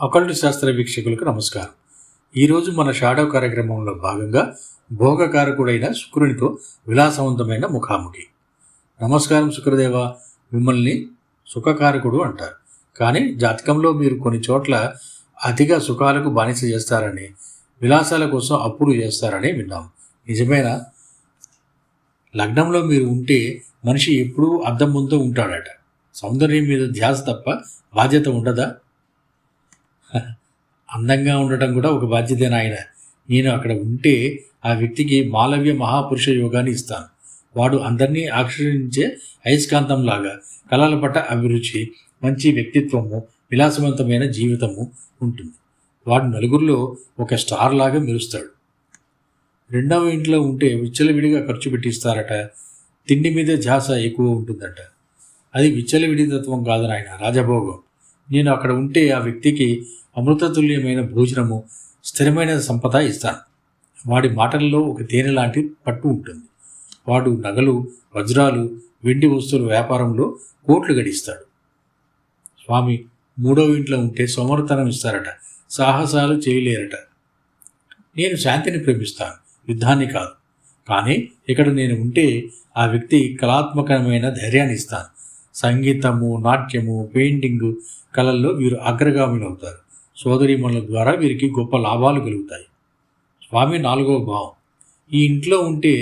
Occult శాస్త్ర వీక్షకులకు నమస్కారం. ఈరోజు మన షాడో కార్యక్రమంలో భాగంగా భోగకారకుడైన శుక్రునితో విలాసవంతమైన ముఖాముఖి. నమస్కారం శుక్రదేవ, మిమ్మల్ని సుఖకారకుడు అంటారు. కానీ జాతకంలో మీరు కొన్ని చోట్ల అతిగా సుఖాలకు బానిస చేస్తారని, విలాసాల కోసం అప్పులు చేస్తారని విన్నాం. నిజమేనా? లగ్నంలో మీరు ఉంటే మనిషి ఎప్పుడూ అద్దం ముందు ఉంటాడట. సౌందర్యం మీద ధ్యాస తప్ప బాధ్యత ఉండదా? అందంగా ఉండటం కూడా ఒక బాధ్యతేనా ఆయన? నేను అక్కడ ఉంటే ఆ వ్యక్తికి మాలవ్య మహాపురుష యోగాన్ని ఇస్తాను. వాడు అందరినీ ఆకర్షించే అయస్కాంతంలాగా కళల పట్ల అభిరుచి, మంచి వ్యక్తిత్వము, విలాసవంతమైన జీవితము ఉంటుంది. వాడు నలుగురిలో ఒక స్టార్ లాగా మెరుస్తాడు. రెండవ ఇంట్లో ఉంటే విచ్చలవిడిగా ఖర్చు పెట్టిస్తారట. తిండి మీద ధ్యాస ఎక్కువ ఉంటుందట. అది విచ్చలవిడి తత్వం కాదు నాయన, రాజభోగం. నేను అక్కడ ఉంటే ఆ వ్యక్తికి అమృతతుల్యమైన భోజనము, స్థిరమైన సంపద ఇస్తాను. వాడి మాటల్లో ఒక తేనె లాంటి పట్టు ఉంటుంది. వాడు నగలు, వజ్రాలు, వెండి వస్తువుల వ్యాపారంలో కోట్లు గడిస్తాడు. స్వామి, మూడవ ఇంట్లో ఉంటే సోమరితనం ఇస్తారట, సాహసాలు చేయలేరట. నేను శాంతిని ప్రేమిస్తాను, యుద్ధాన్ని కాదు. కానీ ఇక్కడ నేను ఉంటే ఆ వ్యక్తి కళాత్మకమైన ధైర్యాన్ని ఇస్తాను. సంగీతము, నాట్యము, పెయింటింగు కళల్లో వీరు అగ్రగామిలు అవుతారు. సోదరీమణుల ద్వారా వీరికి గొప్ప లాభాలు కలుగుతాయి. స్వామి, నాలుగవ భావం. ఈ ఇంట్లో ఉంటే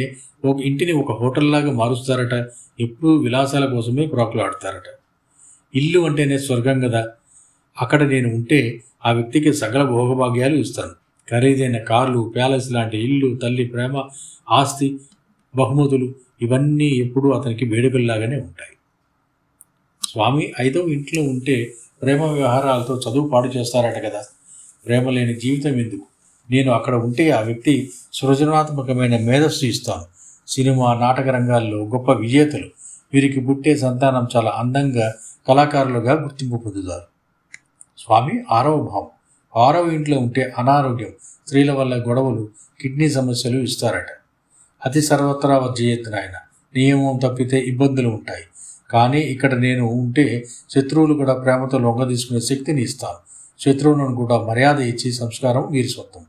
ఒక ఇంటిని ఒక హోటల్లాగా మారుస్తారట. ఎప్పుడూ విలాసాల కోసమే ప్రాకులాడతారట. ఇల్లు అంటేనే స్వర్గం కదా. అక్కడ నేను ఉంటే ఆ వ్యక్తికి సకల భోగభాగ్యాలు ఇస్తాను. ఖరీదైన కార్లు, ప్యాలెస్ లాంటి ఇల్లు, తల్లి ప్రేమ, ఆస్తి, బహుమతులు ఇవన్నీ ఎప్పుడూ అతనికి వేడుకల్లాగానే ఉంటాయి. స్వామి, ఐదవ ఇంట్లో ఉంటే ప్రేమ వ్యవహారాలతో చదువు పాడు చేస్తారట కదా. ప్రేమ లేని జీవితం ఎందుకు? నేను అక్కడ ఉంటే ఆ వ్యక్తి సృజనాత్మకమైన మేధస్సు ఇస్తాను. సినిమా, నాటక రంగాల్లో గొప్ప విజేతలు. వీరికి పుట్టే సంతానం చాలా అందంగా కళాకారులుగా గుర్తింపు పొందుతారు. స్వామి, ఆరవ భావం. ఆరవ ఇంట్లో ఉంటే అనారోగ్యం, స్త్రీల వల్ల గొడవలు, కిడ్నీ సమస్యలు ఇస్తారట. అతి సర్వత్రా వచ్చేయెత్తున ఆయన. నియమం తప్పితే ఇబ్బందులు ఉంటాయి. కానీ ఇక్కడ నేను ఉంటే శత్రువులు కూడా ప్రేమతో లొంగ తీసుకునే శక్తిని ఇస్తాను. శత్రువులను కూడా మర్యాద ఇచ్చి సంస్కారం వీరి సొంతం.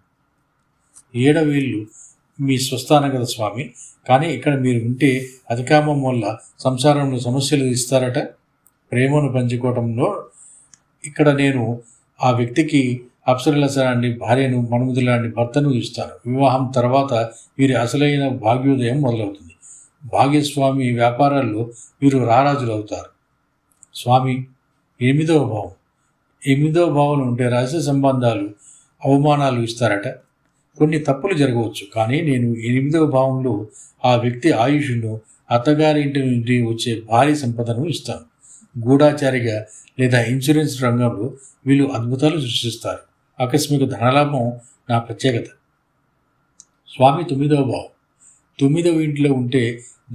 ఏడవ ఇల్లు మీ స్వస్థానం కదా స్వామి. కానీ ఇక్కడ మీరు ఉంటే అధికామం వల్ల సంసారంలో సమస్యలు ఇస్తారట. ప్రేమను పంచుకోవడంలో ఇక్కడ నేను ఆ వ్యక్తికి అప్సరలసలాంటి భార్యను, మనుమతులాంటి భర్తను ఇస్తాను. వివాహం తర్వాత వీరి అసలైన భాగ్యోదయం మొదలవుతుంది. భాగ్యస్వామి వ్యాపారాల్లో వీరు రారాజులు అవుతారు. స్వామి, ఎనిమిదవ భావం. ఎనిమిదవ భావం ఉంటే రహస్య సంబంధాలు, అవమానాలు ఇస్తారట. కొన్ని తప్పులు జరగవచ్చు. కానీ నేను ఎనిమిదవ భావంలో ఆ వ్యక్తి ఆయుష్ను, అత్తగారి ఇంటి నుండి వచ్చే భారీ సంపదను ఇస్తాను. గూఢాచారిగా లేదా ఇన్సూరెన్స్ రంగంలో వీళ్ళు అద్భుతాలు సృష్టిస్తారు. ఆకస్మిక ధనలాభం నా ప్రత్యేకత. స్వామి, తొమ్మిదవ భావం. తొమ్మిదవ ఇంట్లో ఉంటే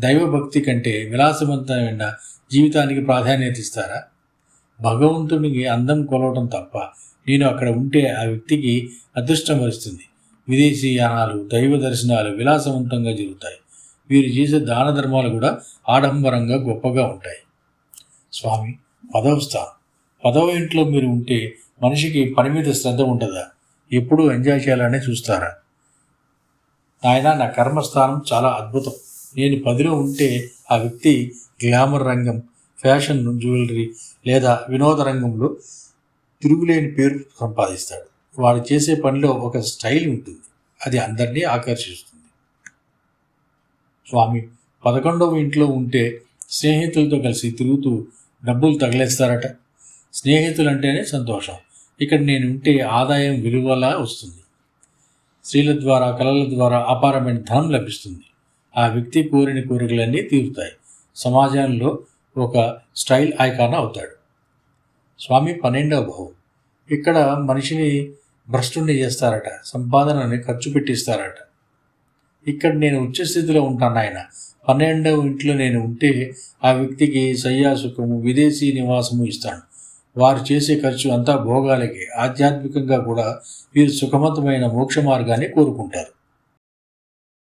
దైవభక్తి కంటే విలాసవంతమైన జీవితానికి ప్రాధాన్యత ఇస్తారా? భగవంతునికి అందం కొలవటం తప్ప నేను అక్కడ ఉంటే ఆ వ్యక్తికి అదృష్టం వస్తుంది. విదేశీ యానాలు, దైవ దర్శనాలు విలాసవంతంగా జరుగుతాయి. వీరు చేసే దాన ధర్మాలు కూడా ఆడంబరంగా గొప్పగా ఉంటాయి. స్వామి, పదవ స్థానం. పదవ ఇంట్లో మీరు ఉంటే మనిషికి పని మీద శ్రద్ధ ఉంటుందా? ఎప్పుడూ ఎంజాయ్ చేయాలనే చూస్తారా? ఆయన, నా కర్మస్థానం చాలా అద్భుతం. నేను 10లో ఉంటే ఆ వ్యక్తి గ్లామర్ రంగం, ఫ్యాషన్, జ్యువెలరీ లేదా వినోద రంగంలో తిరుగులేని పేరు సంపాదిస్తాడు. వాడు చేసే పనిలో ఒక స్టైల్ ఉంటుంది. అది అందరినీ ఆకర్షిస్తుంది. స్వామి, 11వ ఇంట్లో ఉంటే స్నేహితులతో కలిసి తిరుగుతూ డబ్బులు తగిలేస్తారట. స్నేహితులు అంటేనే సంతోషం. ఇక్కడ నేను ఉంటే ఆదాయం విలువలా వస్తుంది. స్త్రీల ద్వారా, కళల ద్వారా అపారమైన ధనం లభిస్తుంది. ఆ వ్యక్తి కోరిన కోరికలన్నీ తీరుతాయి. సమాజంలో ఒక స్టైల్ ఐకాన్ అవుతాడు. స్వామి, 12వ భావం. ఇక్కడ మనిషిని భ్రష్టుని చేస్తారట. సంపాదనని ఖర్చు పెట్టిస్తారట. ఇక్కడ నేను ఉచ్చస్థితిలో ఉంటాను ఆయన. 12వ ఇంట్లో నేను ఉంటే ఆ వ్యక్తికి శయ్యాసుఖము, విదేశీ నివాసము ఇస్తాను. వారు చేసే ఖర్చు అంతా భోగాలకి. ఆధ్యాత్మికంగా కూడా వీరు సుఖవంతమైన మోక్ష మార్గాన్ని కోరుకుంటారు.